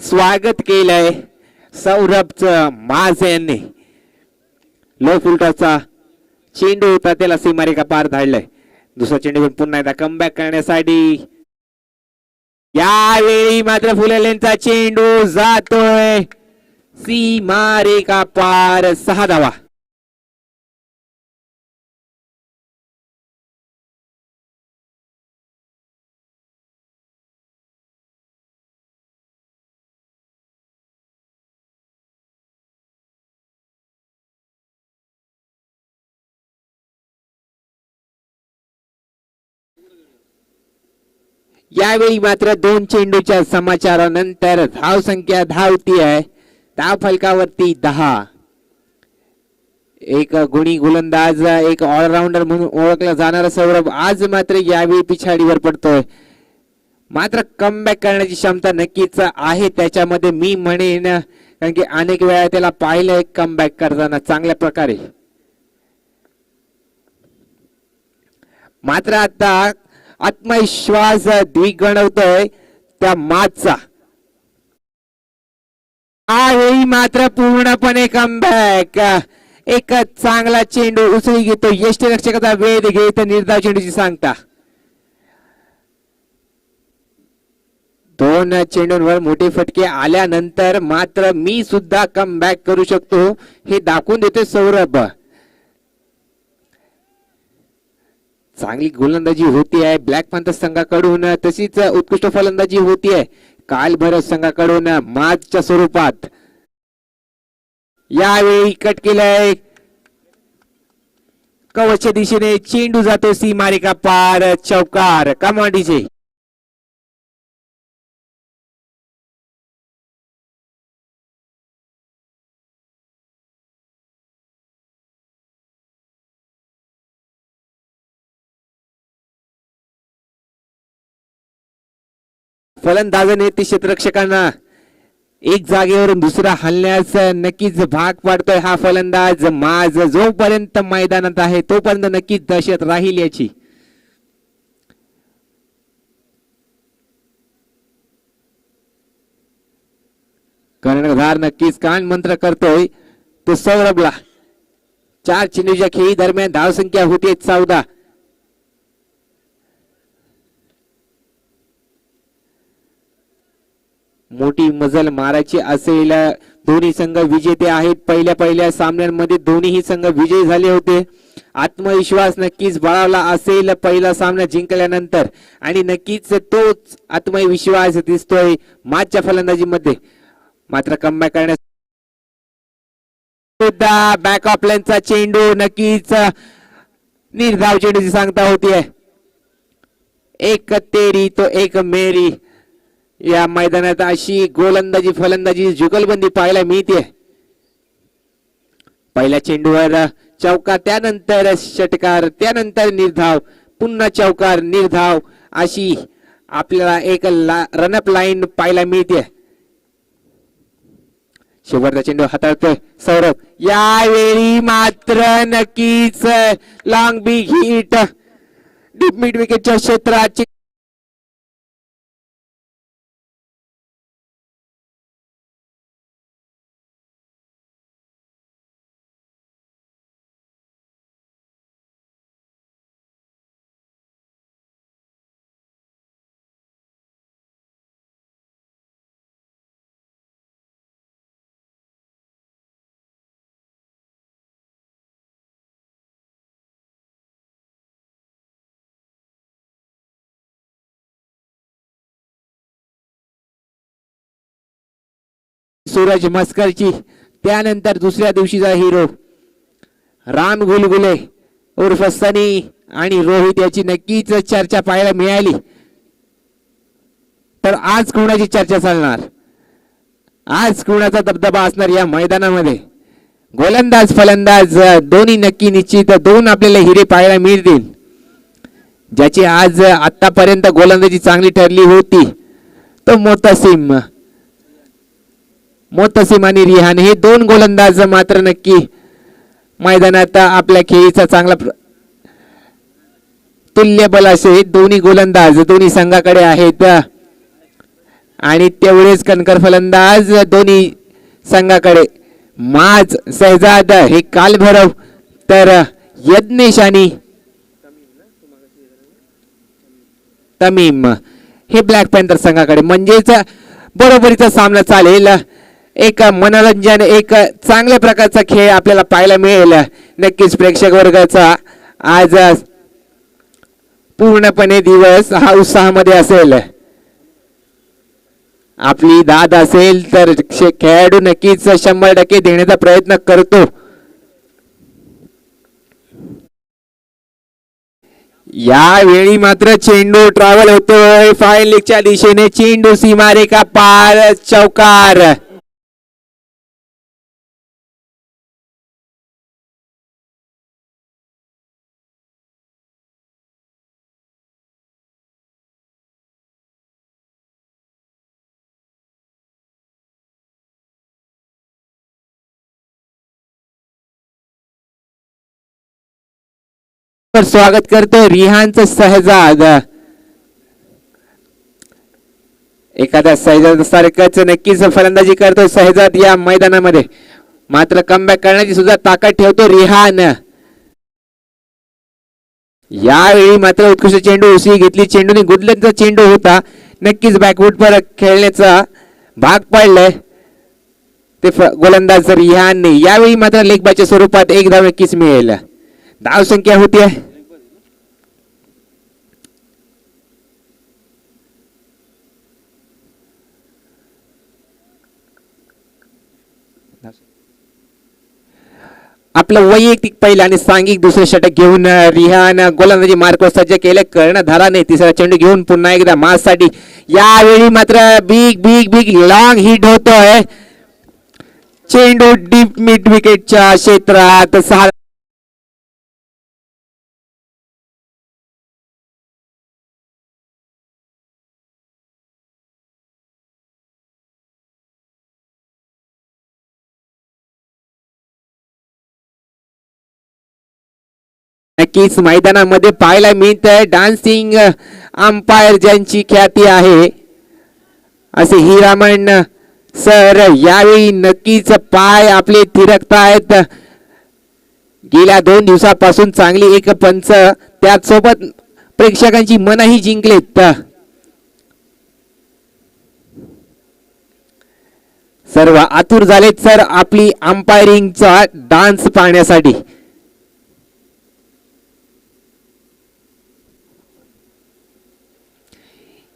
स्वागत केलंय सौरभचं माझे यांनी. लो फुलटॉसचा चेंडू होता त्याला सीमारेखा पार धाडलाय. दुसरा चेंडू पुन्हा एकदा कमबॅक करण्यासाठी यावेळी मात्र फुलेलेंचा चेंडू जातोय सीमारेखा पार. 6 धावा. यावेळी मात्र 2 चेंडूच्या समाचारानंतर धाव संख्या धावती आहे. धाव फलकावरती 10. एक गुणी गोलंदाज एक ऑलराऊंडर म्हणून ओळखला जाणारा सौरभ आज मात्र यावेळी पिछाडीवर पडतोय. मात्र कमबॅक करण्याची क्षमता नक्कीच आहे त्याच्यामध्ये मी म्हणेन, कारण की अनेक वेळा त्याला पाहिलंय कमबॅक करताना चांगल्या प्रकारे. मात्र आता आत्मविश्वास द्विगुणवतोय त्या मागचा. यावेळी मात्र पूर्णपणे कमबॅक. एक चांगला चेंडू उचली घेतो यष्टीरक्षकाचा वेध घेत निर्धाव चेंडूची सांगता. 2 चेंडूंवर मोठे फटके आल्यानंतर मात्र मी सुद्धा कमबॅक करू शकतो हे दाखवून देतो सौरभ. चांगली गोलंदाजी होती आहे ब्लॅक पॅन्थर संघाकडून, तशीच उत्कृष्ट फलंदाजी होती आहे काल भरत संघाकडून मार्चच्या स्वरूपात. यावेळी कट केलंय कवचच्या दिशेने चेंडू जातो सीमारेखा पार. चौकार. कमांडीचे फलंदाजाने ते क्षेत्ररक्षकांना एक जागेवरून दुसरा हलण्यास नक्कीच भाग पाडतोय हा फलंदाज. माझ जोपर्यंत मैदानात आहे तोपर्यंत नक्कीच दहशत राहील याची. कर्णधार नक्कीच कान मंत्र करतोय तो सौरभला. 4 चेंडूच्या खेळी दरम्यान धाव संख्या होती 14. मोठी मजल मारायची असेल. दोन्ही संघ विजेते आहेत. पहिल्या सामन्यांमध्ये दोन्हीही संघ विजयी झाले होते. आत्मविश्वास नक्कीच बाळगला असेल पहिला सामना जिंकल्यानंतर आणि नक्कीच तोच आत्मविश्वास दिसतोय मागच्या फलंदाजीमध्ये. मात्र कमबॅक करण्यास सुद्धा बॅक ऑफ लाईनचा चेंडू नक्कीच निर्धाव चेंडूची सांगता होतीये. एक तेरी तो एक मेरी. या मैदानात अशी गोलंदाजी फलंदाजी जुगलबंदी पाहायला मिळते. पहिल्या चेंडूवर चौकार, त्यानंतर षटकार, त्यानंतर निर्धाव, पुन्हा चौकार, निर्धाव अशी आपल्याला एक रनअप लाईन पाहायला मिळते. शेवटचा चेंडू हाताळतोय सौरभ. यावेळी मात्र नक्कीच long big hit deep mid विकेटच्या क्षेत्राची सूरज मस्करची. त्यानंतर दुसऱ्या दिवशीचा हिरो राम गुलगुले उर्फ सनी आणि रोहित याची नक्कीच चर्चा पाहायला मिळाली. तर आज कोणाची चर्चा चालणार, आज कोणाचा दबदबा असणार या मैदानामध्ये? गोलंदाज फलंदाज दोन्ही नक्की निश्चित 2 आपल्याला हिरे पाहायला मिळतील. ज्याची आज आतापर्यंत गोलंदाजी चांगली ठरली होती तो मोतसिम आणि रिहान हे 2 गोलंदाज मात्र नक्की मैदानात आपल्या खेळीचा चांगला तुल्यबल असे दोन्ही गोलंदाज दोन्ही संघाकडे आहेत. आणि तेवढेच कणकर फलंदाज दोन्ही संघाकडे. माज सहजाद हे कालभैरव, तर यज्ञेश आणि तमीम हे ब्लॅक पॅन्थर संघाकडे. म्हणजेच बरोबरीचा सामना चालेल. एक मनोरंजन, एक चांगल्या प्रकारचा खेळ आपल्याला पाहायला मिळेल. नक्कीच प्रेक्षक वर्गाचा आज पूर्णपणे दिवस हा उत्साहामध्ये असेल. आपली दाद असेल तर खेळाडू नक्कीच 100% देण्याचा प्रयत्न करतो. यावेळी मात्र चेंडू ट्रॅव्हल होतोय फाईन लेगच्या दिशेने. चेंडू सीमारेखा पार, चौकार. स्वागत करतो रिहानचं सहजाद. एखाद्या सहजाद सारखंच नक्कीच फलंदाजी करतो सहजाद या मैदानामध्ये. मात्र कमबॅक करण्याची सुद्धा ताकद ठेवतो रिहान. यावेळी मात्र उत्कृष्ट चेंडू उसळी घेतली. चेंडूने गुदलेचा चेंडू होता. नक्कीच बॅकवूड पर खेळण्याचा भाग पडलाय ते गोलंदाज रिहानने. यावेळी मात्र लेगबाच्या स्वरूपात एक धाव नक्कीच मिळेल. धाव संख्या होती आपलं वैयक्तिक पहिलं आणि सांघिक दुसरे षटक घेऊन रिहान गोलंदाजी मार्ग सज्ज केले. कर्णधाराने तिसरा चेंडू घेऊन पुन्हा एकदा माससाठी. यावेळी मात्र big big big long hit होतोय. चेंडू डीप मिड विकेटच्या क्षेत्रात. 6 नक्कीच मैदानामध्ये पाहायला मिळत आहे डान्सिंग अंपायर ज्यांची ख्याती आहे असे हिरामण सर. यावेळी नक्कीच पाय आपले थिरकतायत. गेल्या 2 दिवसापासून चांगली एक पंच त्याचसोबत प्रेक्षकांची मनही जिंकलेत. सर्व आतुर झालेत सर आपली अंपायरिंगचा डान्स पाहण्यासाठी.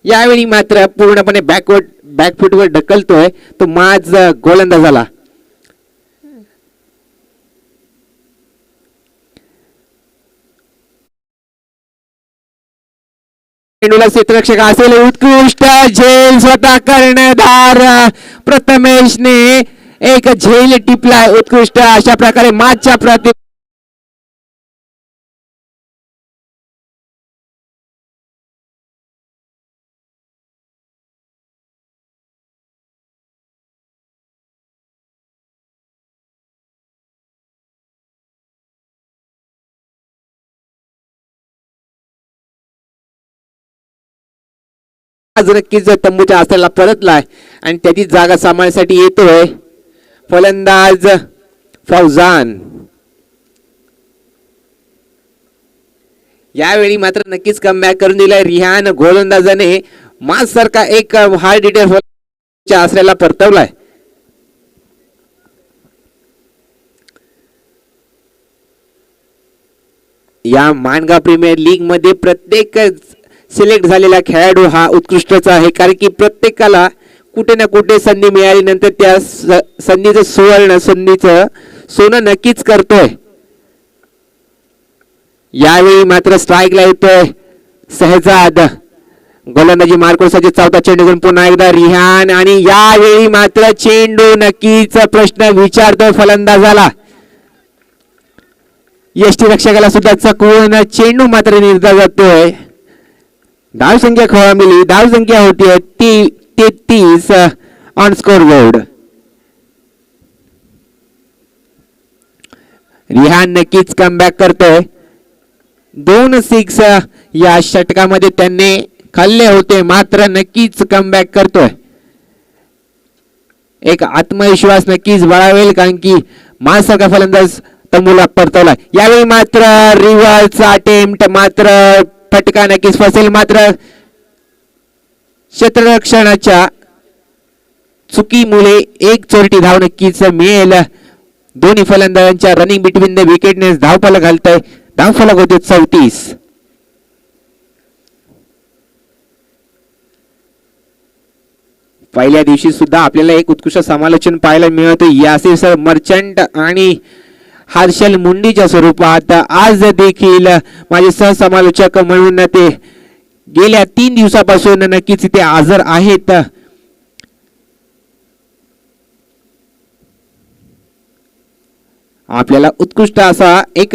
यावेळी मात्र पूर्णपणे बॅकफुटवर ढकलतोय तो माज गोलंदाजाला. चेंडूला क्षेत्ररक्षक असेल. उत्कृष्ट झेल स्वतः कर्णधार प्रथमेशने एक झेल टिपलाय. उत्कृष्ट अशा प्रकारे माजच्या प्रति नक्कीच तंबूच्या आसनाला परतलाय आणि त्याची जागा सांभाळण्यासाठी येतोय फलंदाज फौजान. यावेळी मात्र नक्कीच कमबॅक करून दिलाय रिहान गोलंदाजाने. मास सारखा एक हार्ड हिटर आसऱ्याला परतवलाय. या मानगाव प्रीमियर लीग मध्ये प्रत्येक सिलेक्ट झालेला खेळाडू हा उत्कृष्टच आहे. कारण की प्रत्येकाला कुठे ना कुठे संधी मिळाल्यानंतर त्या संधीचं संधीचं सोनं नक्कीच करतोय. यावेळी मात्र स्ट्राईकला येतोय सहजाद. गोलंदाजी मार्कोसाठी चौथा चेंडू घेऊन पुन्हा एकदा रिहान आणि यावेळी मात्र चेंडू नक्कीच प्रश्न विचारतोय फलंदाजाला. यष्टीरक्षकाला सुद्धा चकवून चेंडू मात्र निर्धार जातोय. धाव संख्या खोळंबली. धाव संख्या होती 33 ऑन स्कोर बोर्ड. रिहान नक्कीच कमबॅक करतोय. 2 6 या षटकामध्ये त्यांनी खाल्ले होते मात्र नक्कीच कमबॅक करतोय. एक आत्मविश्वास नक्कीच बाळावेल, कारण की माणसारखा फलंदाज तंबूला परतवला. यावेळी मात्र रिव्हर्स अटेम्प्ट, मात्र फटका नक्कीच फसेल. मात्र क्षेत्ररक्षणाच्या चुकीमुळे एक चोरटी धाव नक्कीच मिळेल. दोन्ही फलंदाजांच्या रनिंग बिटवीन द विकेटनेस धावफलक घालतोय. धावफलक होते 34. पहिल्या दिवशी सुद्धा आपल्याला एक उत्कृष्ट समालोचन पाहायला मिळत यासिर सर मर्चंट आणि हर्षल मुंडीच्या स्वरूपात. आज देखील माझे सहसमालोचक म्हणून ते गेल्या 3 दिवसापासून नक्कीच इथे हजर आहेत. आपल्याला उत्कृष्ट असा एक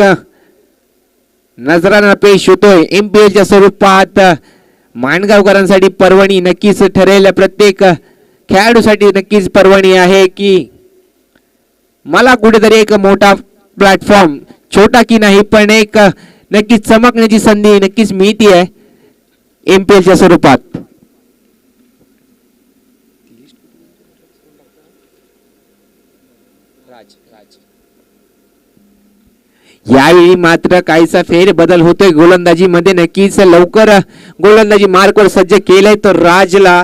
नजराना पेश होतोय एमपीएलच्या स्वरूपात. माणगावकरांसाठी पर्वणी नक्कीच ठरेल. प्रत्येक खेळाडूसाठी नक्कीच पर्वणी आहे की मला कुठेतरी एक मोठा प्लॅटफॉर्म, छोटा की नाही पण एक नक्कीच चमकण्याची संधी नक्कीच मिळते आहे एमपीएलच्या स्वरूपात. यावेळी मात्र काहीसा फेर बदल होतोय गोलंदाजी मध्ये. नक्कीच लवकर गोलंदाजी मार्कवर सज्ज केलंय तो राजला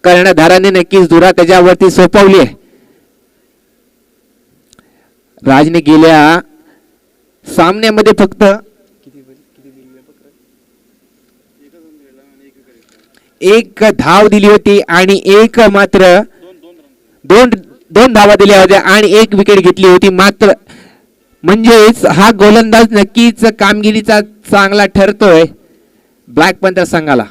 कर्णधाराने नक्कीच धुरा त्याच्यावरती सोपवली आहे. राजने गेल्या सामन्यामध्ये फक्त एक धाव दिली होती आणि एक मात्र दोन धावा दिल्या होत्या आणि एक विकेट घेतली होती. मात्र म्हणजेच हा गोलंदाज नक्कीच कामगिरीचा चांगला ठरतोय ब्लॅक पंथर संघाला.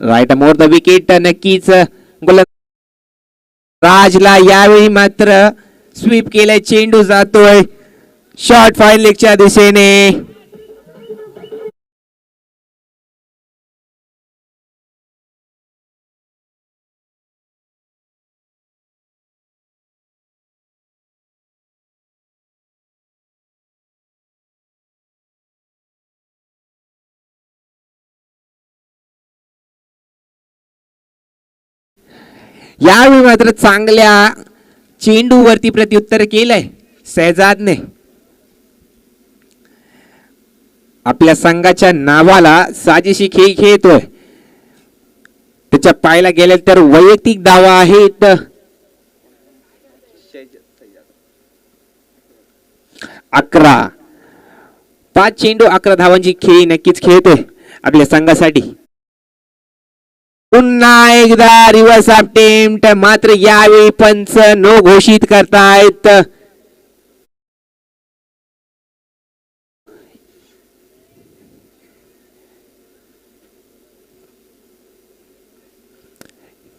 राईट मोर द विकेट नक्कीच गोलंदाज राजला यावेळी मात्र स्वीप केलाय. चेंडू जातोय शॉर्ट फाईन लेगच्या दिशेने. यावेळी मात्र चांगल्या चेंडूवरती प्रत्युत्तर केलंय शहजादने. आपल्या संघाच्या नावाला साजेशी खेळ खेळतोय. त्याच्या पायाला गेले तर वैयक्तिक धावा आहेत. 11 5 चेंडू 11 धावांची खेळी नक्कीच खेळतोय आपल्या संघासाठी. पुन्हा एकदा रिव्हर्स अटेम्प्ट, मात्र यावेळी पंच नो घोषित करतायत.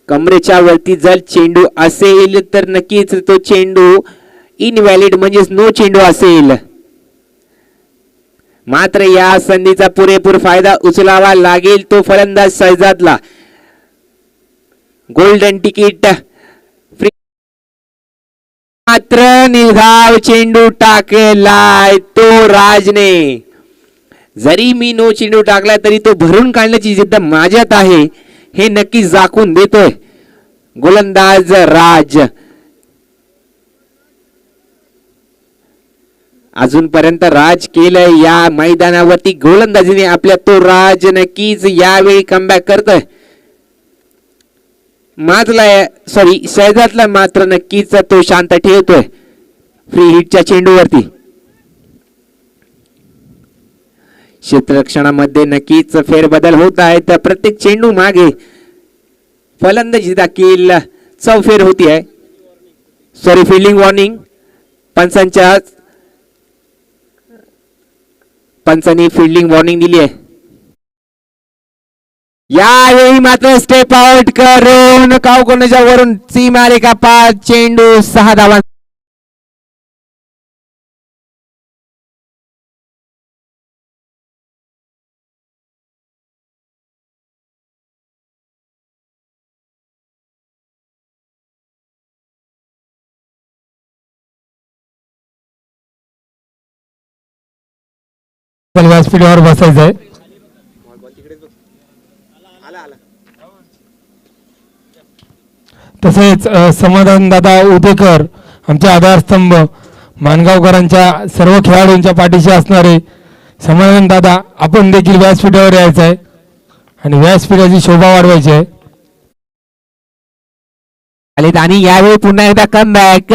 कमरेच्या वरती जर चेंडू असेल तर नक्कीच तो चेंडू इनव्हॅलिड म्हणजेच नो चेंडू असेल. मात्र या संधीचा पुरेपूर फायदा उचलावा लागेल तो फलंदाज शहजादला. गोल्डन तिकीट मात्र निर्धाव चेंडू टाकलाय तो राजने. जरी मी नो चेंडू टाकला तरी तो भरून काढण्याची जिद्द माझ्यात आहे हे नक्की दाखवून देतोय गोलंदाज राज. अजूनपर्यंत राज केलंय या मैदानावरती गोलंदाजीने आपल्या. तो राज नक्कीच यावेळी कमबॅक करतोय. शहजादला मात्र नक्कीच तो शांत ठेवतोय फ्री हिटच्या चेंडूवरती. क्षेत्ररक्षणामध्ये नक्कीच फेरबदल होत आहेत. प्रत्येक चेंडू मागे फलंदाजी देखील चौफेर होती आहे. फील्डिंग वॉर्निंग पंचांनी फील्डिंग वॉर्निंग दिली आहे. यावेळी मात्र स्टेप आउट करून कावकोनाच्या वरून सीमारेखा पार चेंडू 6 धावा. व्यासपीठावर बसायचंय. तसेच समाधान दादा उदेकर आमचे आधारस्तंभ मानगावकरांच्या सर्व खेळाडूंच्या पाठीशी असणारे समाधान दादा, आपण देखील व्यासपीठावर यायचं आहे आणि व्यासपीठाची शोभा वाढवायची आहे. आणि यावेळी पुन्हा एकदा कमबॅक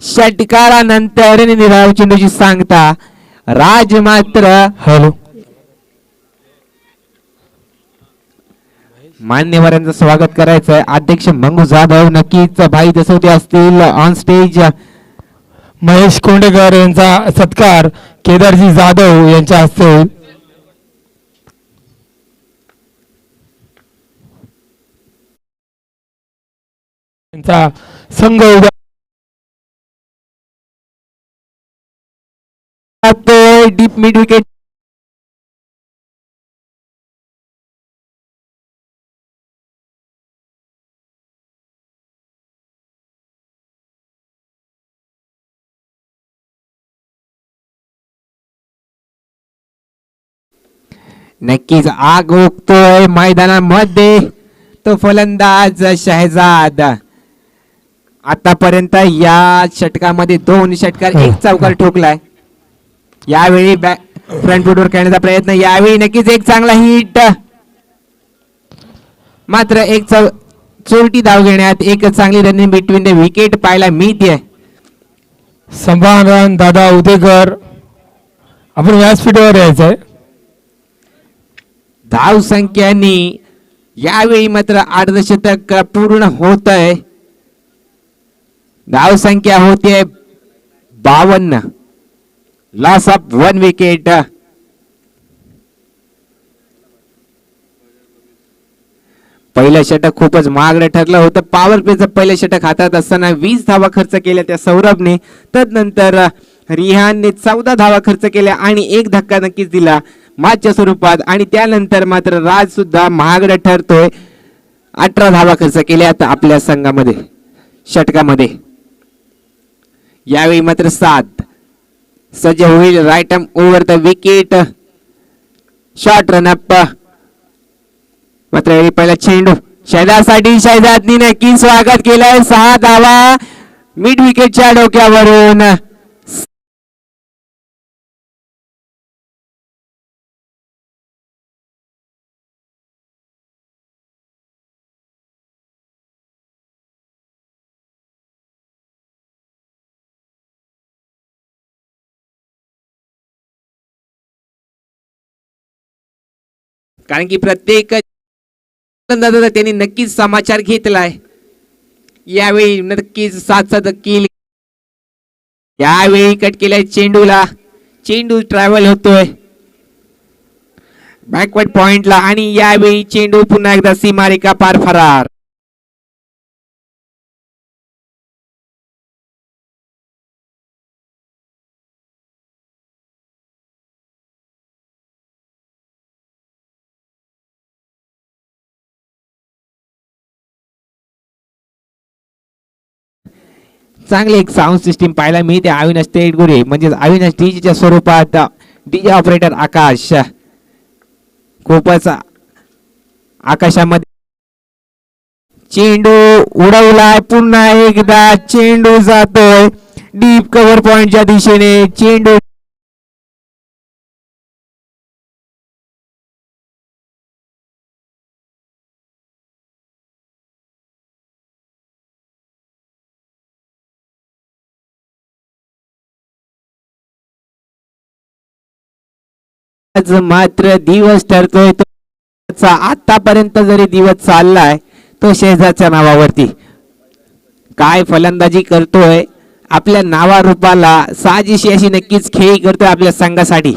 षटकारानंतर निराव चेंडूची सांगता. राज मात्र हॅलो मान्यवरांचं स्वागत करायचं आहे. अध्यक्ष मंगू जाधव नक्कीच भाई दसवते असतील ऑन स्टेज. महेश कोंडेकर यांचा सत्कार केदारजी जाधव यांच्या हस्ते होईल. त्यांचा संघ उद्या डीप मिड विकेट नक्कीच आग ओकतोय मैदानामध्ये तो फलंदाज शहजाद. आतापर्यंत या षटकामध्ये 2 षटकार 1 चौकार ठोकलाय. यावेळी फ्रंट फुटवर खेळण्याचा प्रयत्न. यावेळी नक्कीच एक चांगला हिट, मात्र एक चोरटी धाव घेण्यात एक चांगली रनिंग बिटवीन द विकेट पाहायला मिळते. समाधान दादा उदेकर, आपण व्यासपीठावर यायचं आहे. धाव संख्यानी यावेळी मात्र अर्धशतक पूर्ण होत आहे. धाव संख्या होते 52. Loss of 1 wicket. पहिलं षटक खूपच महागडं ठरलं होतं. पॉवर प्लेचं पहिलं षटक हातात असताना 20 धावा खर्च केल्या त्या सौरभने. तदनंतर रिहानने 14 धावा खर्च केल्या आणि 1 धक्का नक्कीच दिला मॅचच्या स्वरूपात. आणि त्यानंतर मात्र राज सुद्धा महागडं ठरतोय. 18 धावा खर्च केल्या आपल्या संघामध्ये षटकामध्ये. यावेळी मात्र 7 सज्ज होईल. Right arm over the wicket, short run-up. मात्र यावेळी पहिला चेंडू शहजादसाठी. शहजादनी नक्की स्वागत केलंय. 6 धावा मिड विकेटच्या डोक्यावरून. कारण की प्रत्येक त्यांनी नक्कीच समाचार घेतलाय. यावेळी नक्कीच 7 किल. यावेळी कट केलाय चेंडूला. चेंडू ट्रॅव्हल होतोय बॅकवर्ड पॉइंटला आणि यावेळी चेंडू पुन्हा एकदा सीमारेखा पार फरार. चांगले एक साऊंड सिस्टीम पाहायला मिळते अविनाश तेडगुरे म्हणजे अविनाश डीजेच्या स्वरूपात. डीजे ऑपरेटर आकाश खूपच आकाशामध्ये चेंडू उडवलाय. पुन्हा एकदा चेंडू जातोय डीप कव्हर पॉइंटच्या दिशेने. चेंडू मात्र दिवस ठरतोय तो. आतापर्यंत जरी दिवस चाललाय तो शहजादच्या नावावरती. काय फलंदाजी करतोय, आपल्या नावारूपाला साजिशी अशी नक्कीच खेळी करतोय आपल्या संघासाठी.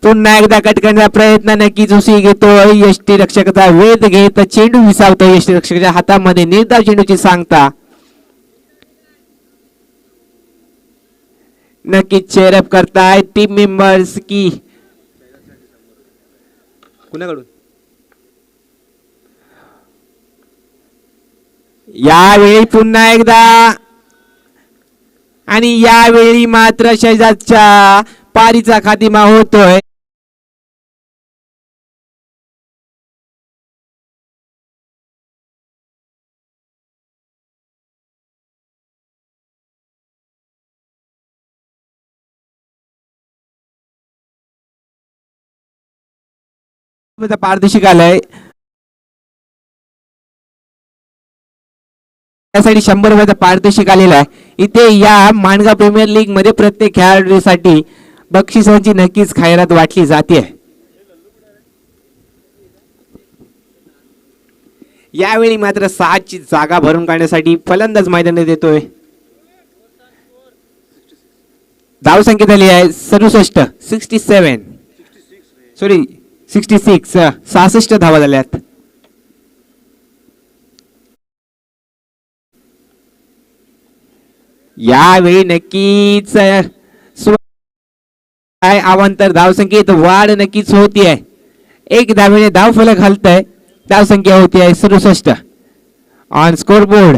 पुन्हा एकदा कटकण्याचा प्रयत्न नक्कीच उशी घेतोय. यष्टी रक्षकाचा वेध घेत चेंडू विसावतोय यष्टी रक्षकाच्या हातामध्ये. निर्धाव चेंडूची सांगता. नक्कीच चेअरअप करताय टीम मेंबर्स की कुणाकडून. यावेळी पुन्हा एकदा आणि यावेळी मात्र शहजादच्या पारीचा खातिमा होतोय. पारितोषिक आलंय त्यासाठी 100 रुपयाचं पारितोषिक आलेलं आहे. इथे या माणगाव प्रीमियर लीग मध्ये प्रत्येक खेळाडूसाठी बक्षिसांची नक्कीच खैरात वाटली जाते. यावेळी मात्र 6 ची जागा भरून काढण्यासाठी फलंदाज मैदानात येतोय. धावसंख्या झाली आहे 67 67 सॉरी 66 66 धावा झाल्यात. यावेळी नक्कीच काय अवांतर धावसंख्येत वाढ नक्कीच होतीये. एक धावेने धाव फलक हलतय. धावसंख्या होती आहे 67 ऑन स्कोर बोर्ड.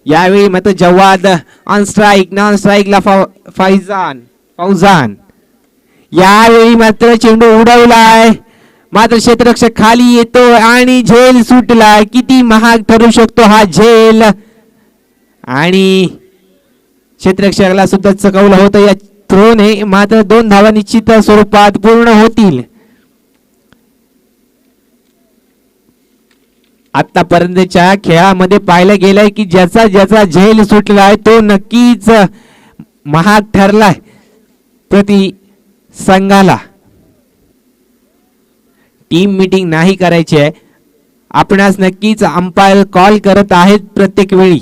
यावेळी मात्र जवाद ऑन स्ट्राईक नॉन स्ट्राईकला फौजान. यावेळी मात्र चेंडू उडवलाय मात्र क्षेत्ररक्षक खाली येतो आणि झेल सुटलाय. किती महाग ठरू शकतो हा झेल आणि क्षेत्ररक्षकाला सुद्धा चकवलं होतं या थ्रोने. मात्र 2 धावा निश्चित स्वरूपात पूर्ण होतील. आतापर्यंतच्या खेळामध्ये पाहिलं गेलंय की ज्याचा ज्याचा झेल सुटलाय तो नक्कीच महाग ठरलाय प्रति संघाला. टीम मीटिंग नाही करायची आहे. आपणास नक्कीच अंपायर कॉल करत आहेत प्रत्येक वेळी.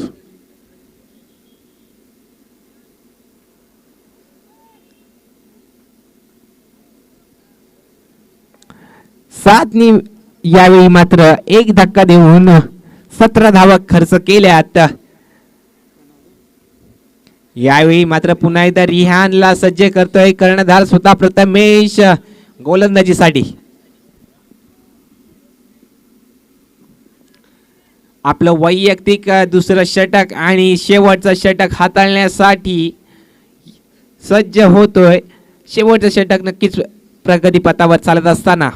सातनी यावेळी मात्र एक धक्का देऊन 17 धावा खर्च केल्यात. यावेळी मात्र पुन्हा एकदा रिहानला सज्ज करतोय कर्णधार स्वतः प्रथमेश गोलंदाजीसाठी. आपलं वैयक्तिक दुसरं षटक आणि शेवटचं षटक हाताळण्यासाठी सज्ज होतोय. शेवटचं षटक नक्कीच प्रगतीपथावर चालत असताना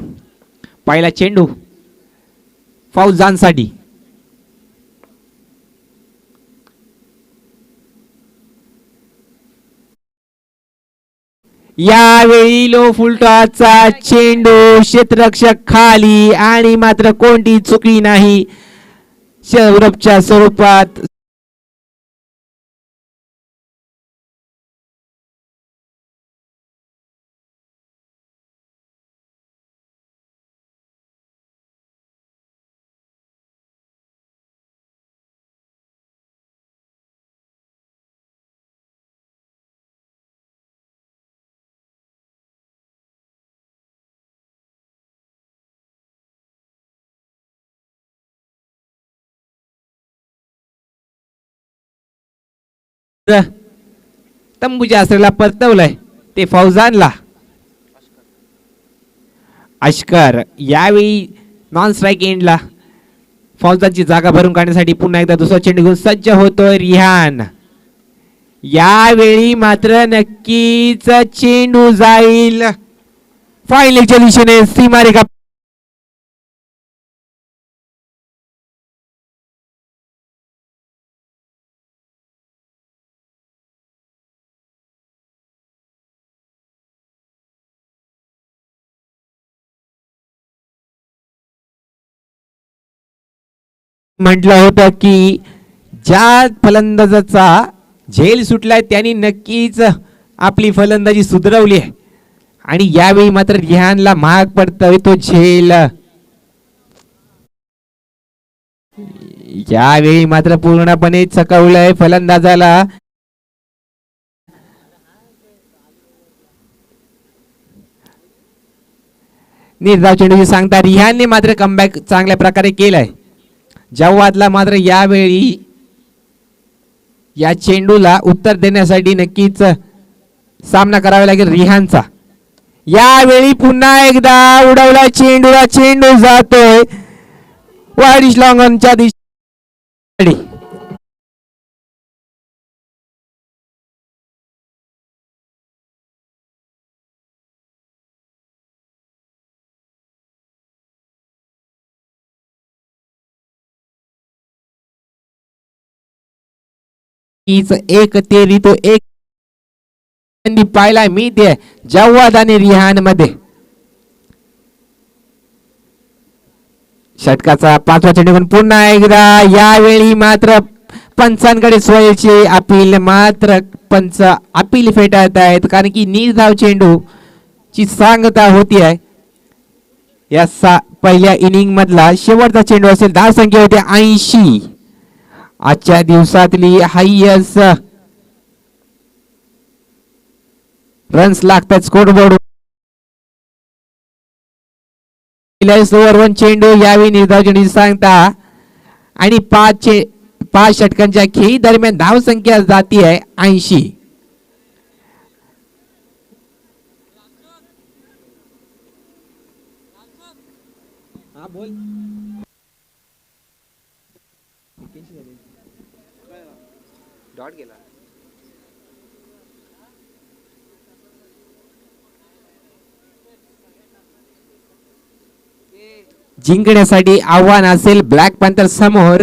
पहिला चेंडू फौजांसाठी. यावेळी लो फुलटॉचा चेंडू क्षेत्ररक्षक खाली आणि मात्र कोणती चुकी नाही. सौरभच्या स्वरूपात तंबूच्या आसऱ्याला परतवलंय ते फौजानला. अश्कर यावेळी नॉन स्ट्राईक एंडला फौजांची जागा भरून काढण्यासाठी पुन्हा एकदा दुसरा चेंडू घेऊन सज्ज होतोय रिहान. यावेळी मात्र नक्कीच चेंडू जाईल फायनलच्या दिशेने सीमारेखा. म्हटलं होतं की ज्या फलंदाजाचा झेल सुटलाय त्यांनी नक्कीच आपली फलंदाजी सुधरवली आहे आणि यावेळी मात्र रिहानला महाग पडतोय तो झेल. यावेळी मात्र पूर्णपणे चकवलंय फलंदाजाला. निर्धाव चेंडूची सांगता रिहानने मात्र कमबॅक चांगल्या प्रकारे केलाय. जवादला मात्र यावेळी या चेंडूला उत्तर देण्यासाठी नक्कीच सामना करावा लागेल रिहानचा. यावेळी पुन्हा एकदा उडवला चेंडूला. चेंडू जातोय वाईड लॉंग ऑनच्या दिशेने. एक तेरी तो एक पाहिला मी ते जवाद आणि रिहान मध्ये. षटकाचा 5वा चेंडू पण पुन्हा एकदा यावेळी मात्र पंचांकडे सोयीची अपील, मात्र पंच अपील फेटाळत आहेत कारण की निर्धाव चेंडू ची सांगता होती आहे. या पहिल्या इनिंग मधला शेवटचा चेंडू असेल. धाव संख्या होती 80. आजच्या दिवसातली हायस्ट रन्स लागतात स्कोरबोर्ड. ओव्हर 1 चेंडू यावेळी निर्धाव चेंडूची सांगता आणि 5 षटकांच्या खेळी दरम्यान धाव संख्या जाती आहे 80. जिंकण्यासाठी आव्हान असेल ब्लॅक पॅन्थर समोर.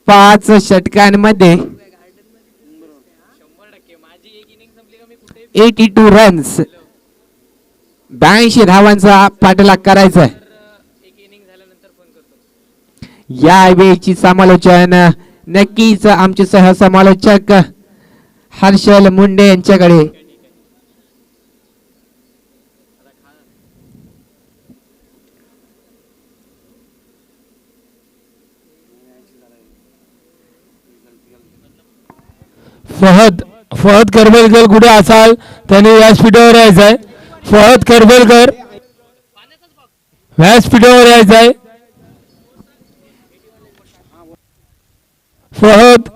5 षटकांमध्ये 82 रन्स, 82 धावांचा पाठलाग करायचा आहे. यावेळीची समालोचन नक्कीच आमचे सहसमालोचक हर्षल मुंडे यांच्याकडे. फहद करबेलकर कुठे असाल त्याने व्यासपीठावर यायचं आहे. फहद करबेलकर व्यासपीठावर यायचं आहे. फहद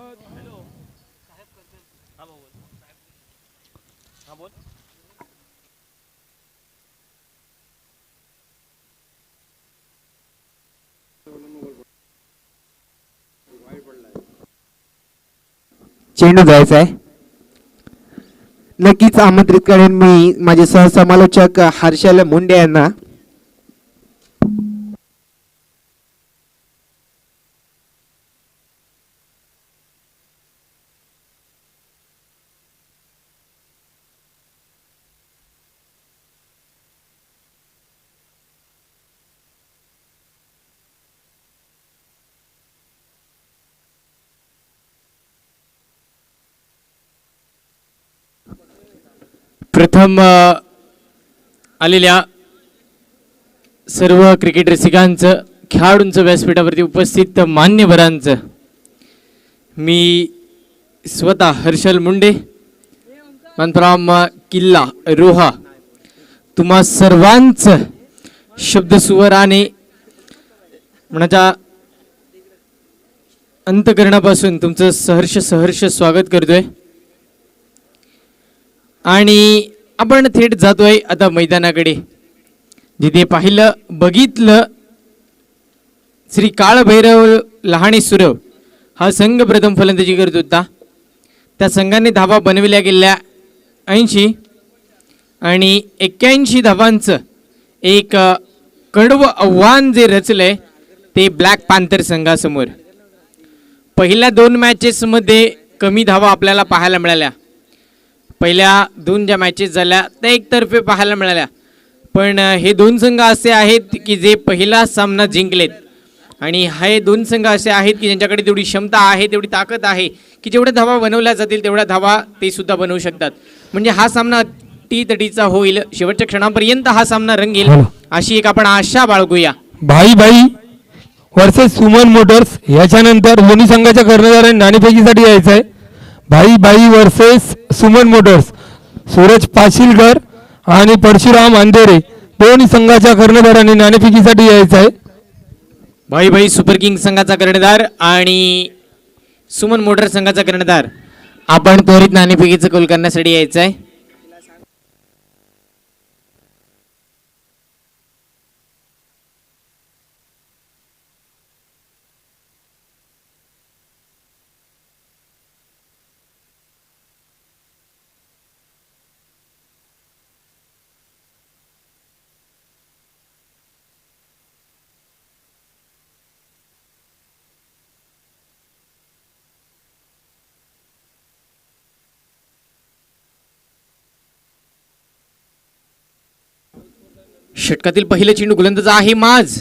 चेंडू द्यायचा आहे. नक्कीच आमंत्रित करेन मी माझे सहसमालोचक हर्षल मुंडे यांना. प्रथम आलेल्या सर्व क्रिकेट रसिकांचं, खेळाडूंचं, व्यासपीठावरती उपस्थित मान्यवरांचं मी स्वतः हर्षल मुंडे फ्रॉम किल्ला रोहा तुम्हा सर्वांचं शब्दसुवराने मनाच्या अंतकरणापासून तुमचं सहर्ष स्वागत करतोय. आणि आपण थेट जातोय आता मैदानाकडे, जिथे पाहिलं बघितलं श्री काळभैरव लहाणे सुरव हा संघ प्रथम फलंदाजी करत होता. त्या संघाने धावा बनविल्या गेल्या 80 आणि 81 धावांचं एक कडवं आव्हान जे रचलंय ते ब्लॅक पॅन्थर संघासमोर. पहिल्या 2 मॅचेसमध्ये कमी धावा आपल्याला पाहायला मिळाल्या. पहिल्या 2 ज्या मॅचेस झाल्या त्या एकतर्फे पाहायला मिळाल्या. पण हे 2 संघ असे आहेत की जे पहिला सामना जिंकलेत आणि हे 2 संघ असे आहेत की ज्यांच्याकडे तेवढी क्षमता आहे, तेवढी ताकद आहे की जेवढ्या धावा बनवल्या जातील तेवढ्या धावा ते सुद्धा बनवू शकतात. म्हणजे हा सामना तटीचा होईल, शेवटच्या क्षणापर्यंत हा सामना रंगेल अशी एक आपण आशा बाळगूया. भाई वर्सेस सुमन मोटर्स, याच्यानंतर दोन्ही संघाच्या कर्णधारांनी नाणेफेकीसाठी यायचं आहे. भाई वर्सेस सुमन मोटर्स, सूरज पाशीलकर आणि परशुराम अंधेरे दोन्ही संघाच्या कर्णधारांनी नाणेफेकीसाठी यायचं आहे. भाई सुपर किंग संघाचा कर्णधार आणि सुमन मोटर संघाचा कर्णधार आपण त्वरित नाणेफेकीचं कौल करण्यासाठी यायचं आहे. षटकातील पहिलं चेंडू गोलंदाज आहे माज.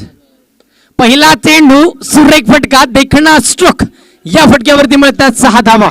पहिला चेंडू सुरेख फटका देखणा स्ट्रोक या फटक्यावरती मिळतात 6 धावा.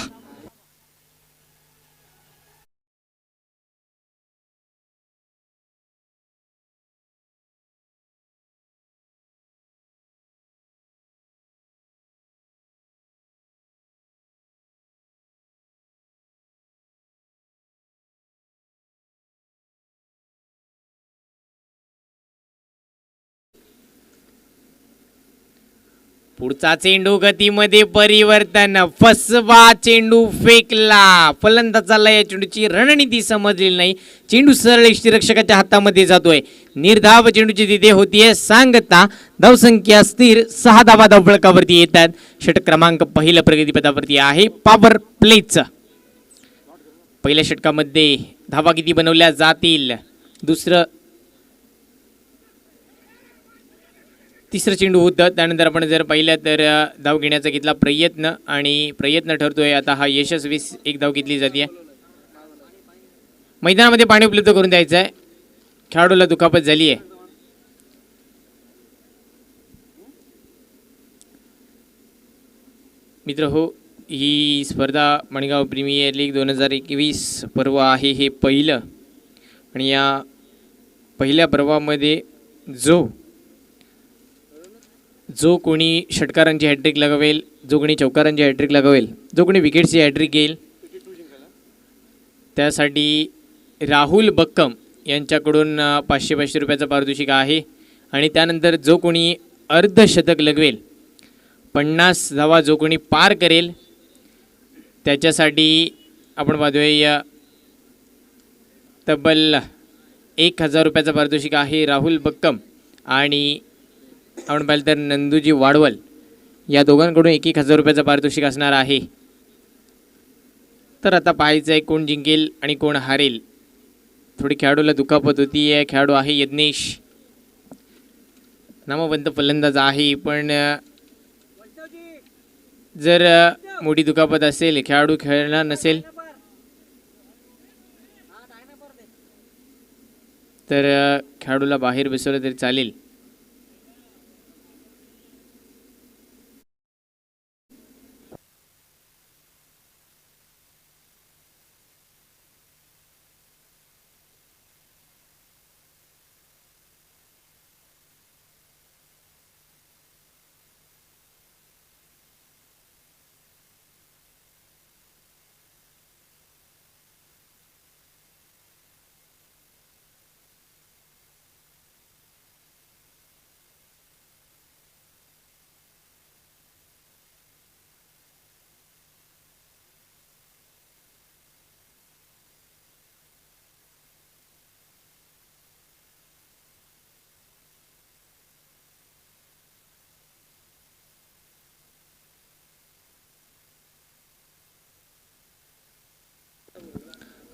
पुढचा चेंडू गतीमध्ये परिवर्तन, फसवा चेंडू फेकला. फलंदाजाला या चेंडूची रणनीती समजलेली नाही. चेंडू सरळ यष्टीरक्षकाच्या हातामध्ये जातोय. निर्धाव चेंडूची तिथे होतीये सांगता. धावसंख्या स्थिर 6 धावा धावफलकावरती येतात. षटक क्रमांक पहिलं प्रगतीपथावरती आहे पॉवर प्लेचं. पहिल्या षटकामध्ये धावा किती बनवल्या जातील? तिसरं चेंडू होतं. त्यानंतर आपण जर पाहिलं तर धाव घेण्याचा घेतला प्रयत्न आणि प्रयत्न ठरतोय आता हा यशस्वी. एक धाव घेतली जाते. मैदानामध्ये पाणी उपलब्ध करून द्यायचं आहे. खेळाडूला दुखापत झाली आहे. मित्र हो, ही स्पर्धा मणगाव प्रीमियर लीग 2021 पर्व आहे. हे पहिलं आणि या पहिल्या पर्वामध्ये जो कोणी षटकारांची हॅट्रिक लगावेल, जो कोणी चौकारांची हॅट्रिक लगावेल, जो कोणी विकेट्सची हॅट्रिक घेईल त्यासाठी राहुल बक्कम यांच्याकडून 500 रुपयाचं पारितोषिक आहे. आणि त्यानंतर जो कोणी अर्धशतक लगवेल, 50 धावा जो कोणी पार करेल त्याच्यासाठी आपण पाहतोय तब्बल 1000 रुपयाचं पारितोषिक आहे. राहुल बक्कम आणि आपण पाहिलं तर नंदूजी वाडवल या दोघांकडून 1000 रुपयाचं पारितोषिक असणार आहे. तर आता पाहायचं आहे कोण जिंकेल आणि कोण हारेल. थोडी खेळाडूला दुखापत होती. खेळाडू आहे यज्ञेश, नामवंत फलंदाज आहे. पण जर मोठी दुखापत असेल, खेळाडू खेळणार नसेल तर खेळाडूला बाहेर बसवलं तरी चालेल.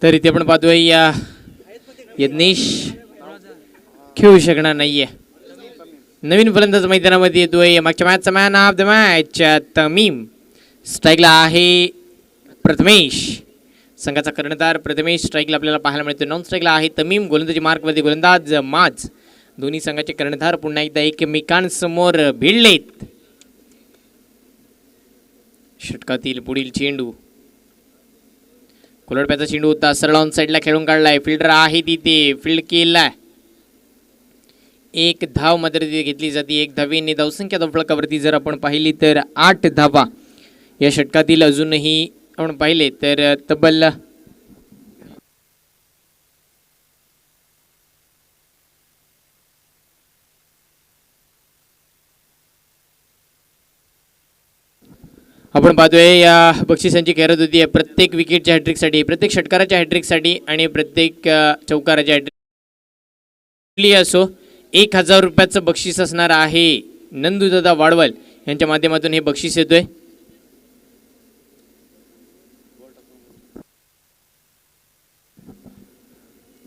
तर इथे आपण पाहतोय यज्ञेश खेळू शकणार नाहीये. नवीन फलंदाज मैदानामध्ये येतोय. मागच्या मॅचचा man of the match Tamim. स्ट्राईकला आहे प्रथमेश, संघाचा कर्णधार प्रथमेश स्ट्राईकला आपल्याला पाहायला मिळतो. नॉन स्ट्राईकला आहे तमीम. गोलंदाजी मार्कवरती गोलंदाज माज. दोन्ही संघाचे कर्णधार पुन्हा एकदा एकमेकांसमोर भिडलेत. षटकातील पुढील चेंडू कोलडप्याचा चेंडू होता. सरळ ऑन साईडला खेळून काढलाय. फिल्डर आहे तिथे, फील्ड केलाय. 1 धाव मात्र तिथे घेतली जाते. 1 धावेने धावसंख्या धावफलकावरती जर आपण पाहिली तर 8 धावा या षटकातील अजूनही आपण पाहिले तर तब्बल आपण पाहतोय या बक्षिसांची खैरत होती प्रत्येक विकेटच्या हॅट्रिकसाठी, प्रत्येक षटकाराच्या हॅट्रिकसाठी आणि प्रत्येक चौकाराच्या हॅट्रिक असो 1000 रुपयाचं बक्षीस असणार आहे. नंदूदादा वाडवल यांच्या माध्यमातून हे बक्षीस येतोय.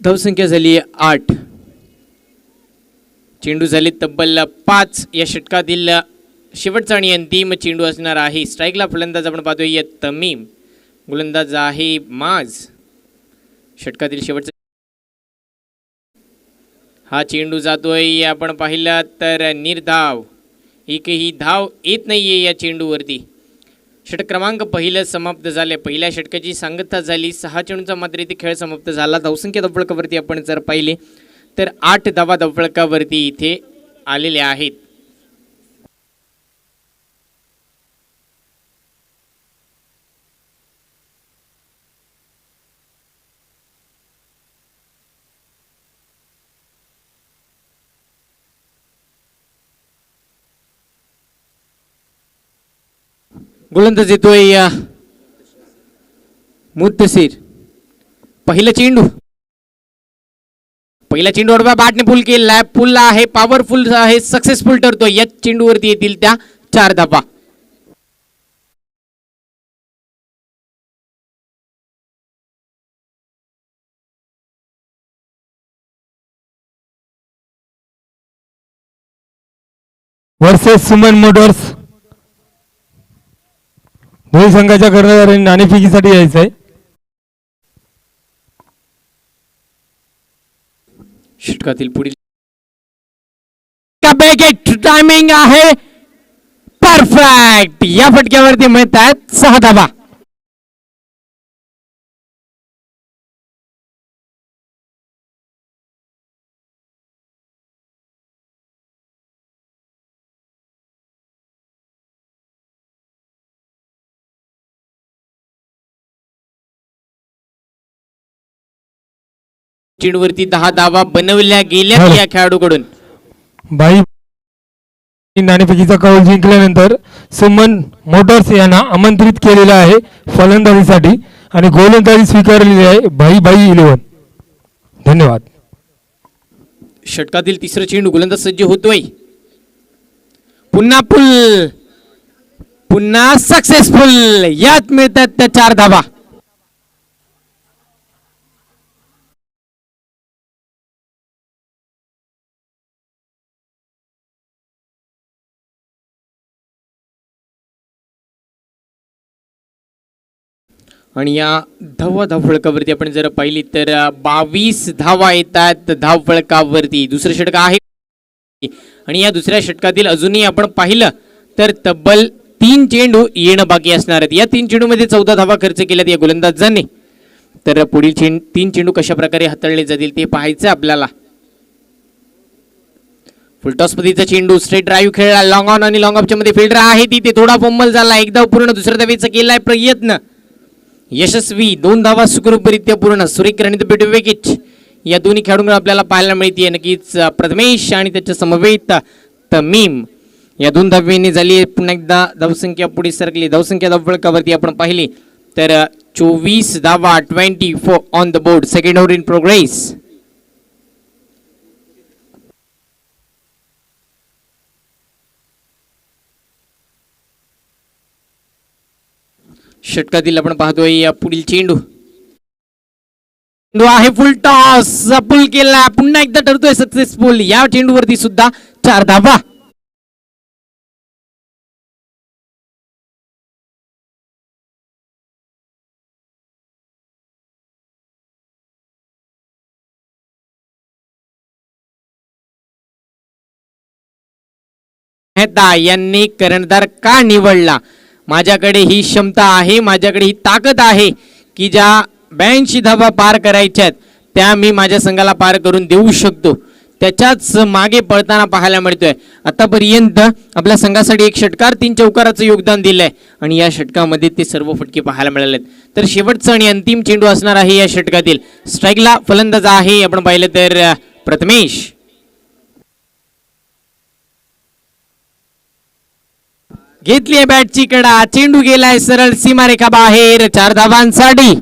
धावसंख्या झाली 8. चेंडू झाले तब्बल 5. या षटकातील शेवटचा आणि अंतिम चेंडू असणार आहे. स्ट्राईकला फलंदाज आपण पाहतोय तमीम. गोलंदाज आहे माज. षटकातील शेवटचा हा चेंडू जातोय आपण पाहिलं तर निर्धाव. एकही धाव येत नाहीये या चेंडूवरती. षटक क्रमांक पहिलं समाप्त झाले. पहिल्या षटकाची सांगता झाली. 6 चेंडूचा मात्र इथे खेळ समाप्त झाला. धावसंख्या धावफलकावरती आपण जर पाहिले तर 8 धावा धावफलकावरती इथे आलेल्या आहेत. गोलंदाज येतोय मुद्दसीर. पहिला चेंडू अडवा बॅटने पुल केला. पुल आहे, पॉवरफुल आहे, सक्सेसफुल ठरतोय. या चेंडूवरती येतील त्या 4 धावा. Versus Suman Motors. दोन्ही संघाच्या कर्णधारांनी नाणेफेकीसाठी यायचं आहे. षटकातील पुढील टायमिंग आहे परफेक्ट. या फटक्यावरती मिळतात 6 धावा. चेंडूवरती 10 धावा बनवल्या गेल्या या खेळाडूकडून. बाई नाणेफेकीचा कौल जिंकल्यानंतर सुमन मोटर्स यांना आमंत्रित केलेलं आहे फलंदाजीसाठी आणि गोलंदाजी स्वीकारलेली आहे भाई 11. धन्यवाद. षटकातील तिसरं चेंडू. गोलंदाज सज्ज होतोय. पुन्हा पुल, पुन्हा सक्सेसफुल. यात मिळतात त्या 4 धावा. आणि या धावफलकावरती आपण जर पाहिली तर 22 धावा येतात धावफलकावरती. दुसरं षटक आहे आणि या दुसऱ्या षटकातील अजूनही आपण पाहिलं तर तब्बल 3 चेंडू येणं बाकी असणार आहेत. या 3 चेंडूमध्ये 14 धावा खर्च केल्यात या गोलंदाजांनी. तर पुढील 3 चेंडू कशा प्रकारे हाताळले जातील ते पाहायचं आपल्याला. फुलटॉस पद्धतीचा चेंडू, स्ट्रेट ड्राईव्ह खेळला, लॉंग ऑन आणि लॉंग ऑफच्या मध्ये फिल्डर आहे तिथे थोडा फंबल झाला. एक धाव पूर्ण, दुसऱ्या धावेचा केलाय प्रयत्न यशस्वी. 2 धावा सुखरूपरित्या पूर्ण. सुरेख आणि विकेट या दोन्ही खेळाडूंना आपल्याला पाहायला मिळते. नक्कीच प्रथमेश आणि त्याच्या समवेत तमीम या 2 धाव्यांनी झाली. पुन्हा एकदा धावसंख्या पुढे सरकली. धावसंख्या धावफलकावरती आपण पाहिली तर 24 धावा, 24 on the board. Second over in progress. षटकातील आपण पाहतोय या पुढील चेंडू आहे फुल टॉस. पुल केला, पुन्हा एकदा ठरतोय सक्सेसफुल. या चेंडूवरती सुद्धा 4 धावा. मेहता यांनी कर्णधार का निवडला? माझ्याकडे ही क्षमता आहे, माझ्याकडे ही ताकद आहे की ज्या 82 धावा पार करायच्यात त्या मी माझ्या संघाला पार करून देऊ शकतो. त्याच्याच मागे पळताना पाहायला मिळतोय. आतापर्यंत आपल्या संघासाठी 1 षटकार 3 चौकाराचं योगदान दिलंय आणि या षटकामध्ये ते सर्व फटके पाहायला मिळालेत. तर शेवटचा आणि अंतिम चेंडू असणार आहे या षटकातील. स्ट्राईकला फलंदाज आहे आपण पाहिलं तर प्रथमेश. घेतली बॅटची कडा, चेंडू गेलाय सरळ सीमारेखा बाहेर. 4 धावांसाठी.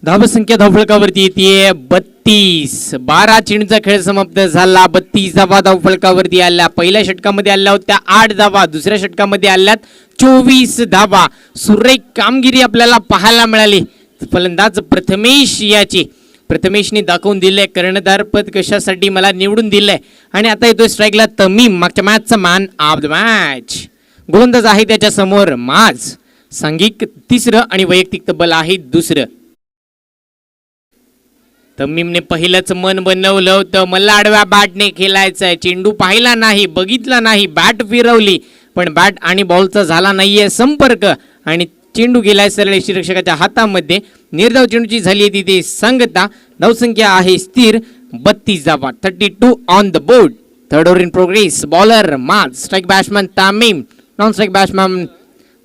धावसंख्या धावफलकावरती येते 32. 12 चेंडूचा खेळ समाप्त झाला. 32 धावा धावफलकावरती आल्या. पहिल्या षटकामध्ये आल्या होत्या 8 धावा, दुसऱ्या षटकामध्ये आल्यात 24 धावा. सुरेख कामगिरी आपल्याला पाहायला मिळाली. फलंदाज प्रथमेशने दाखवून दिले कर्णधार पद कशासाठी मला निवडून दिलंय. आणि आता येतोय स्ट्राईकला तमीम, मागच्या मॅचचा मॅन ऑफ द मॅच. गोलंदाज आहे त्याच्या समोर माज. सांघिक 3रं आणि वैयक्तिक तब्बल आहे 2रं. तमीमने पहिलंच मन बनवलं होतं, मला आडव्या बॅटने खेळायचंय. चेंडू पाहिला नाही, बघितला नाही, बॅट फिरवली, पण बॅट आणि बॉलचा झाला नाहीये संपर्क आणि चेंडू गेलाय सरळ यष्टीरक्षकाच्या हातामध्ये. निर्धाव चेंडूची झाली आहे तिथे सांगता. धावसंख्या आहे स्थिर 32 धावा. 32 on the board. Third over in progress. Bowler Maaz, strike batsman Tamim, non strike batsman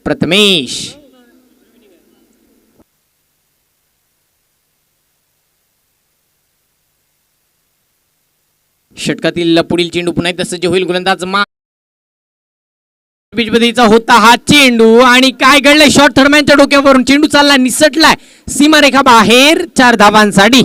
Prathamesh. षटकातील पुढील चेंडू पुन्हा एकदा सज्ज होईल. गोलंदाज पिचपतीचा होता हा चेंडू आणि काय घडलंय, शॉर्ट थर्डमॅनच्या डोक्यावरून चेंडू चालला, निसटलाय सीमारेखा बाहेर. 4 धावांसाठी.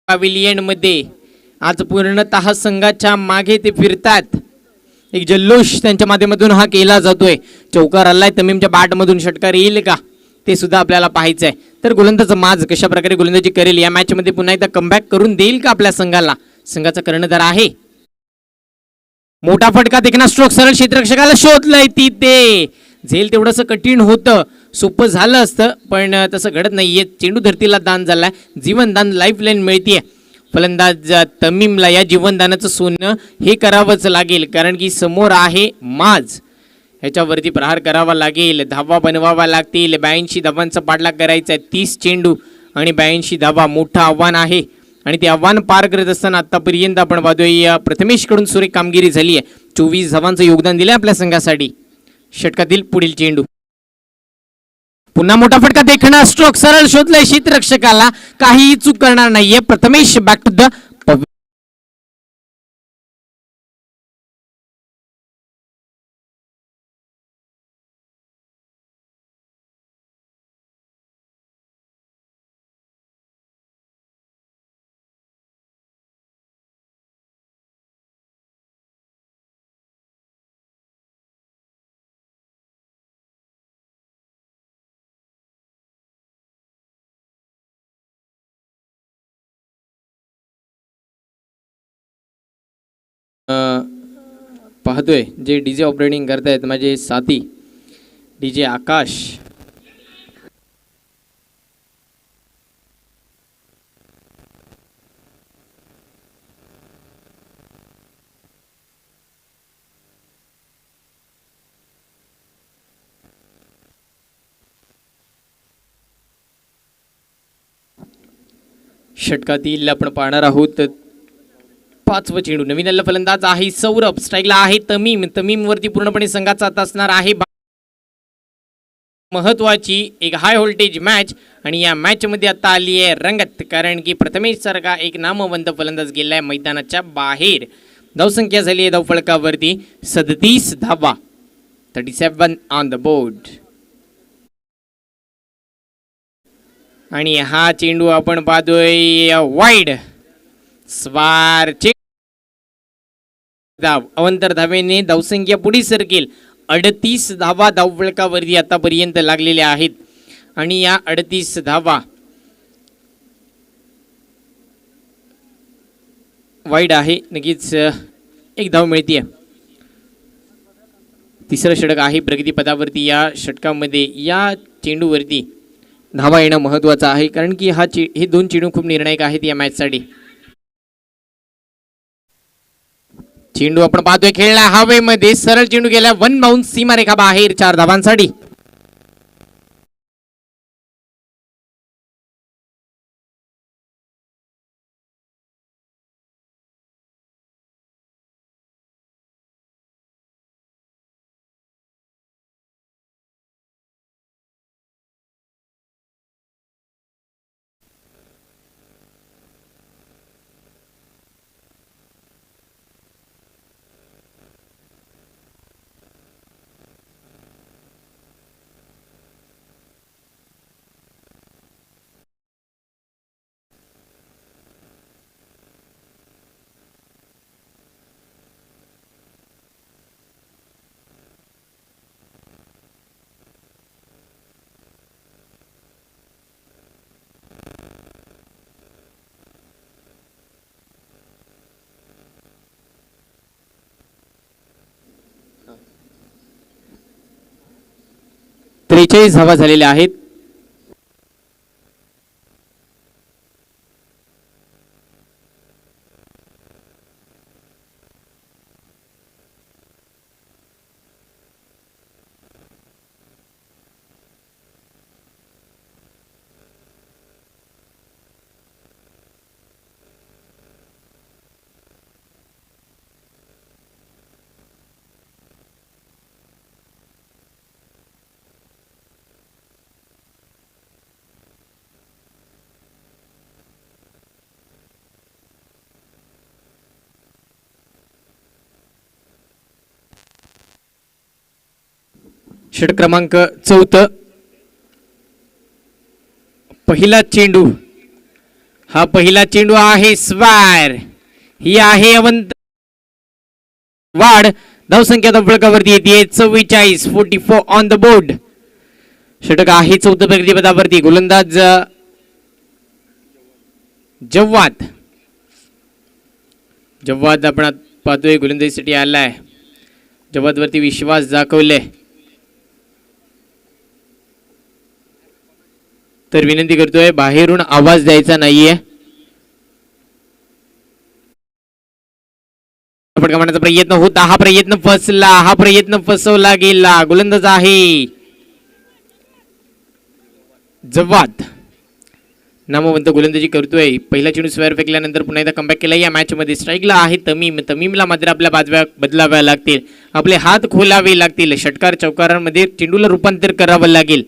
पॅव्हिलियन मध्ये आज पूर्णतः संघाच्या मागे ते फिरतात. एक जल्लोष त्यांच्या माध्यमातून हा केला जातोय. चौकार आलाय तमीमच्या बॅट मधून, षटकार येईल का ते सुद्धा आपल्याला पाहायचंय. तर गोलंदाज माज कशा प्रकारे गोलंदाजी करेल, या मॅच मध्ये पुन्हा एकदा कमबॅक करून देईल का आपल्या संघाला. संघाचा कर्णधार आहे. मोठा फटका, देखना स्ट्रोक सरळ क्षेत्ररक्षकाला शोधलंय तिथे. झेल तेवढंसं कठीण होतं, सोपं झालं असतं पण तसं घडत नाहीये. चेंडू धरतीला दान झालाय, जीवनदान लाईफलाईन मिळतीये. फलंदाज तमीमला या जीवनदानाचं सोनं हे करावंच लागेल, कारण की समोर आहे माज. ह्याच्यावरती प्रहार करावा लागेल, धावा बनवावा लागतील. 82 धावांचा पाठलाग करायचा आहे. 30 चेंडू आणि 82 धावा मोठं आव्हान आहे आणि ते आव्हान पार करत असताना आतापर्यंत आपण पाहतोय प्रथमेशकडून सुरेख कामगिरी झाली आहे. 24 धावांचं योगदान दिलंय आपल्या संघासाठी. षटकातील पुढील चेंडू पुन्हा मोठा फटका, देखणा स्ट्रोक सरळ शोधलाय क्षेत्ररक्षकाला, काहीही चूक करणार नाहीये प्रथमेश. बॅक टू द पाहतोय जे डीजे ऑपरेटिंग करतायत माझे साथी डीजे आकाश. षटकातील आपण पाहणार आहोत 5वं चेंडू. नवीन आलेला फलंदाज आहे सौरभ, स्ट्राईकला आहे तमीम. तमीम वरती पूर्णपणे संघाचा आता असणार आहे महत्वाची एक हाय व्होल्टेज मॅच. आणि या मॅच मध्ये आता आली आहे रंगत, कारण की प्रथमेश सारखा एक नामवंत फलंदाज गेलाय मैदानाच्या बाहेर. धावसंख्या झाली आहे धावफलकावरती 37 धावा. 37 ऑन द बोर्ड. आणि हा चेंडू आपण पाहतोय वाईड स्वार धाव. अवंतर धावेने धावसंख्या पुढे सरकेल. 38 धावा धावफलकावरती आतापर्यंत लागलेल्या आहेत आणि या 38 धावा वाईड आहे. नक्कीच एक धाव मिळतीये. 3रं षटक आहे प्रगतीपदावरती. या षटकामध्ये या चेंडूवरती धावा येणं महत्वाचं आहे, कारण की हे 2 चेंडू खूप निर्णायक आहेत या मॅचसाठी. चेंडू आपण पाहतोय खेळला हवेमध्ये, सरळ चेंडू गेला 1 बाउन्स सीमारेखा बाहेर. 4 धावांसाठी. 43 धावा झालेल्या आहेत. षट क्रमांक 4 पहिला चेंडू. हा पहिला चेंडू आहे स्वार. ही आहे अवंत वाढ. धावसंख्या फलकावरती येते 44 ऑन द बोर्ड. षटक आहे 14 प्रतिपदावरती. गोलंदाज जव्वाद. जव्वाद आपण पाहतोय गोलंदाजीसाठी आलाय. जव्वाद वरती विश्वास दाखवले. तर विनंती करतोय बाहेरून आवाज द्यायचा नाहीये. पटकावण्याचा प्रयत्न होता. हा प्रयत्न फसला. हा प्रयत्न फसवला गेला. गोलंदाज आहे जव्वाद. नामवंत गोलंदाजी करतोय. पहिला चेंडू स्क्वेअर फेकल्यानंतर पुन्हा एकदा कमबॅक केला या मॅच मध्ये. स्ट्राईकला आहे तमीम. तमीमला मात्र आपल्या बाजव्या बदलाव्या लागतील. आपले हात खोलावे लागतील. षटकार चौकारांमध्ये चेंडूला रूपांतर करावं लागेल.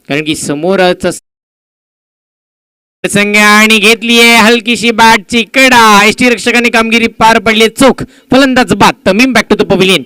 कारण की समोरच संज्ञा आणि घेतलीये हलकीशी बॅटची कडा. एसटी रक्षकांनी कामगिरी पार पडली चोख. फलंदाज बाद. Tamim back to the pavilion.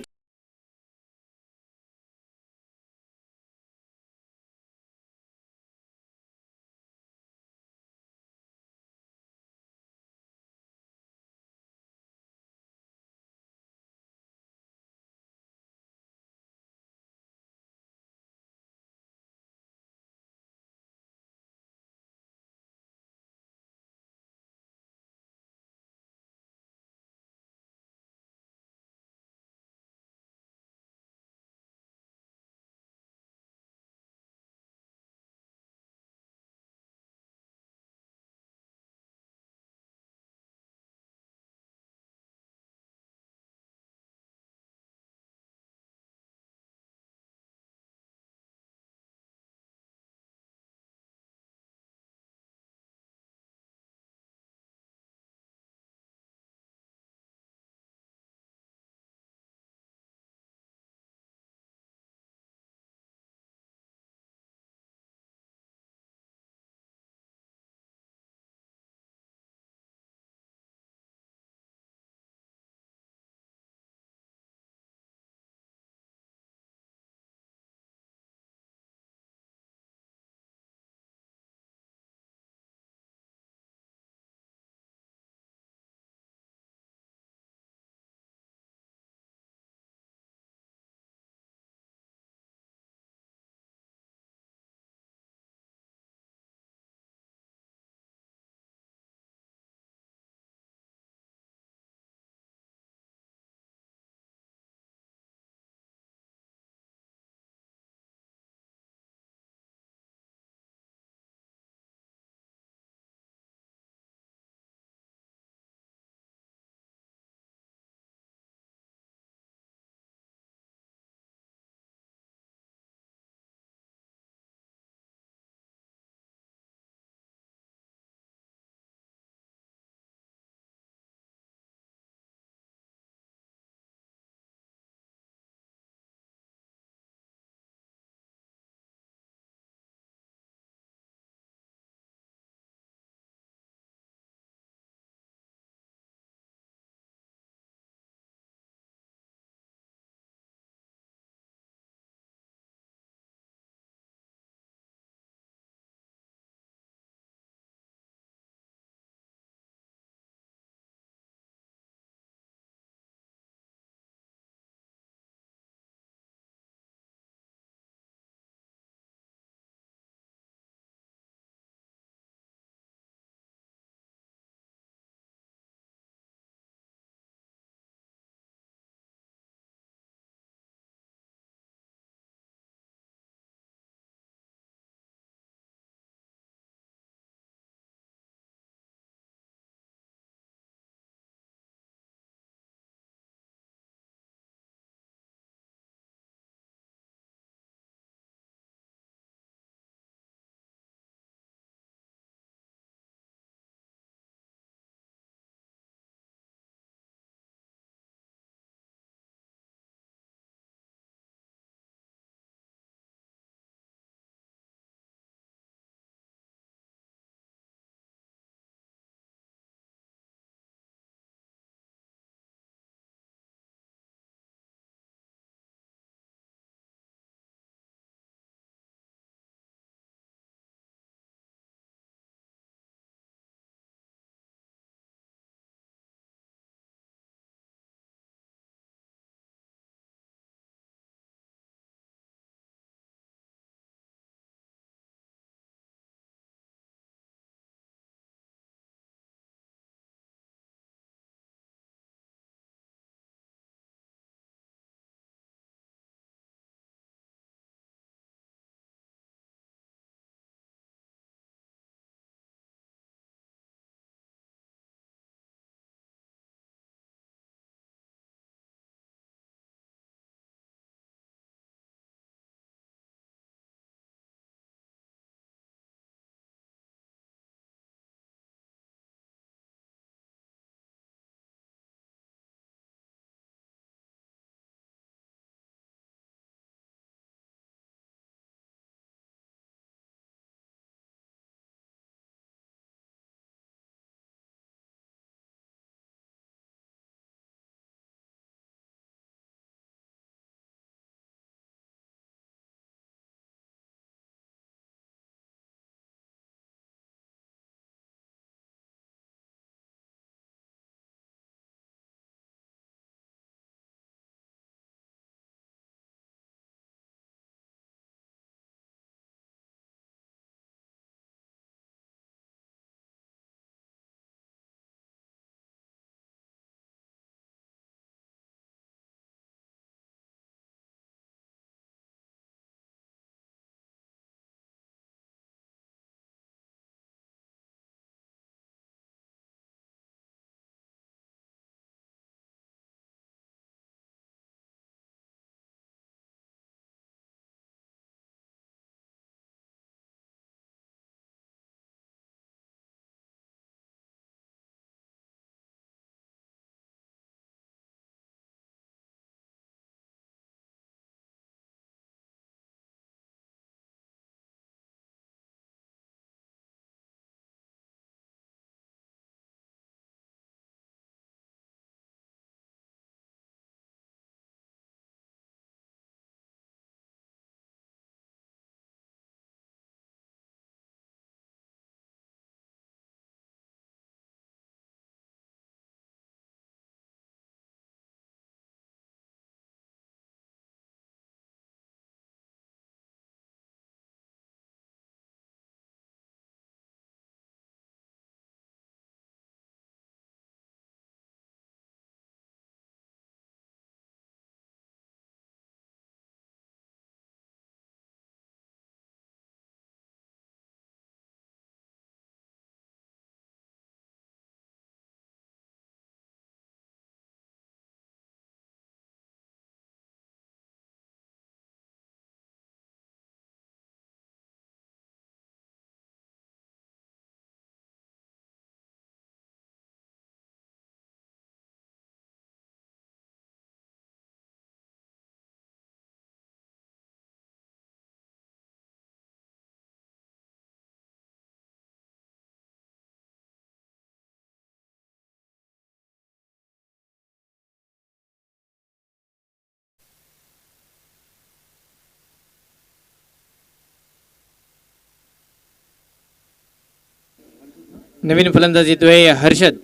नवीन फलंदाज येतोय अर्षद.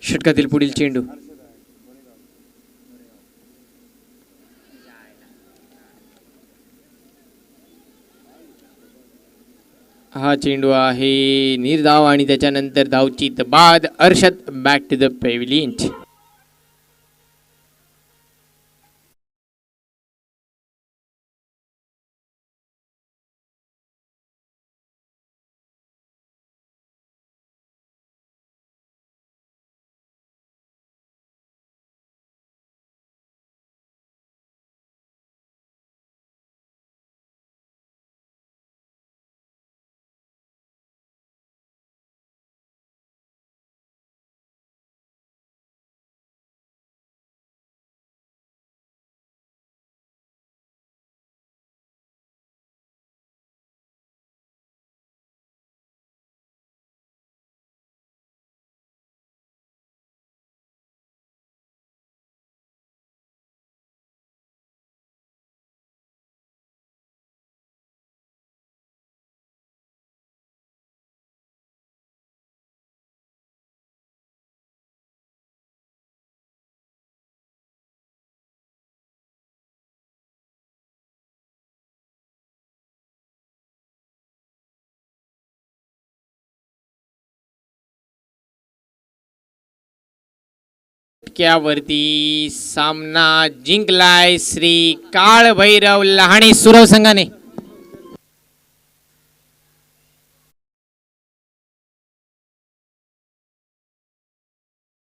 षटकातील पुढील चेंडू हा चेंडू आहे निर्धाव आणि त्याच्यानंतर धावचीत बाद. Arshad back to the pavilion. वरती सामना जिंकलाय श्री काळभैरव लहाणी सुरव संघाने.